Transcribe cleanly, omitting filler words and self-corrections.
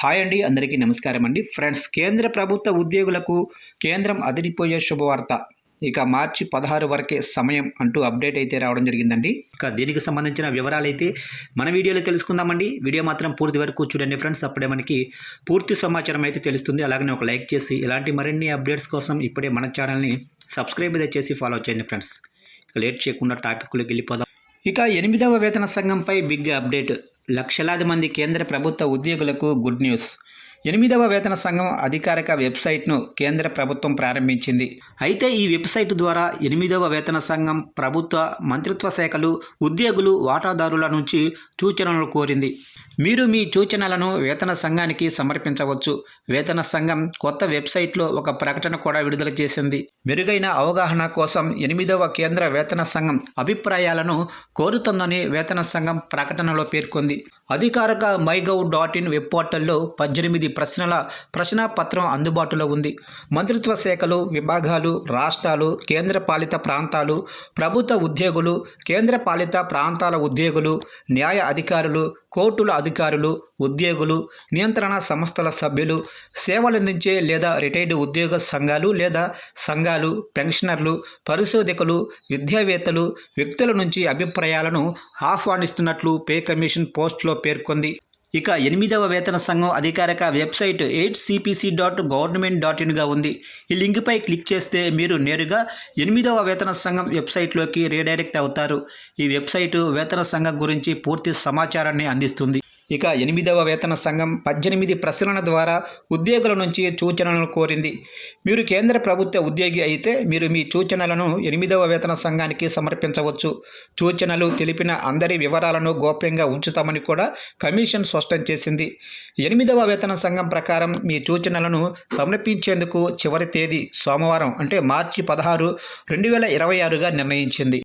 Hi అండి, అందరికీ నమస్కారం అండి. ఫ్రెండ్స్, కేంద్ర ప్రభుత్వ ఉద్యోగులకు కేంద్రం అదిరిపోయే శుభవార్త. ఇక మార్చి 16 వరకే సమయం అంటూ అప్డేట్ అయితే రావడం జరిగిందండి. ఇక దీనికి సంబంధించిన వివరాలు అయితే మన వీడియోలో తెలుసుకుందామండి. వీడియో మాత్రం పూర్తి వరకు చూడండి ఫ్రెండ్స్, అప్పుడే మనకి పూర్తి సమాచారం అయితే తెలుస్తుంది. అలాగే ఒక లైక్ చేసి ఇలాంటి మరిన్ని అప్డేట్స్ కోసం ఇప్పుడే మన ఛానల్ని సబ్స్క్రైబ్ అయితే చేసి ఫాలో చేయండి ఫ్రెండ్స్. ఇక లేట్ చేయకుండా టాపిక్లోకి వెళ్ళిపోదాం. ఇక 8వ వేతన సంఘంపై బిగ్ అప్డేట్. లక్షలాది మంది కేంద్ర ప్రభుత్వ ఉద్యోగులకు గుడ్ న్యూస్. 8వ వేతన సంఘం అధికారిక వెబ్సైట్ను కేంద్ర ప్రభుత్వం ప్రారంభించింది. అయితే ఈ వెబ్సైట్ ద్వారా 8వ వేతన సంఘం ప్రభుత్వ మంత్రిత్వ శాఖలు ఉద్యోగులు వాటాదారుల నుంచి సూచనలు కోరింది. మీరు మీ సూచనలను వేతన సంఘానికి సమర్పించవచ్చు. వేతన సంఘం కొత్త వెబ్సైట్లో ఒక ప్రకటన కూడా విడుదల చేసింది. మెరుగైన అవగాహన కోసం 8వ కేంద్ర వేతన సంఘం అభిప్రాయాలను కోరుతుందని వేతన సంఘం ప్రకటనలో పేర్కొంది. అధికారిక MyGov.in వెబ్ పోర్టల్లో 18 ప్రశ్నాపత్రం అందుబాటులో ఉంది. మంత్రిత్వ శాఖలు, విభాగాలు, రాష్ట్రాలు, కేంద్ర పాలిత ప్రాంతాలు, ప్రభుత్వ ఉద్యోగులు, కేంద్ర పాలిత ప్రాంతాల ఉద్యోగులు, న్యాయ అధికారులు, కోర్టుల అధికారులు, ఉద్యోగులు, నియంత్రణ సంస్థల సభ్యులు, సేవలందించే లేదా రిటైర్డ్ ఉద్యోగ సంఘాలు లేదా సంఘాలు, పెన్షనర్లు, పరిశోధకులు, విద్యావేత్తలు, వ్యక్తుల నుంచి అభిప్రాయాలను ఆహ్వానిస్తున్నట్లు పే కమిషన్ పోస్టులో పేర్కొంది. ఇక 8వ వేతన సంఘం అధికారిక వెబ్సైట్ 8cpc.government.in ఉంది. ఈ లింక్పై క్లిక్ చేస్తే మీరు నేరుగా 8వ వేతన సంఘం వెబ్సైట్లోకి రీడైరెక్ట్ అవుతారు. ఈ వెబ్సైటు వేతన సంఘం గురించి పూర్తి సమాచారాన్ని అందిస్తుంది. ఇక 8వ వేతన సంఘం 18 ప్రశ్నల ద్వారా ఉద్యోగుల నుంచి సూచనలను కోరింది. మీరు కేంద్ర ప్రభుత్వ ఉద్యోగి అయితే మీరు మీ సూచనలను 8వ వేతన సంఘానికి సమర్పించవచ్చు. సూచనలు తెలిపిన అందరి వివరాలను గోప్యంగా ఉంచుతామని కూడా కమిషన్ స్పష్టం చేసింది. 8వ వేతన సంఘం ప్రకారం మీ సూచనలను సమర్పించేందుకు చివరి తేదీ సోమవారం అంటే మార్చి 16, 2026గా నిర్ణయించింది.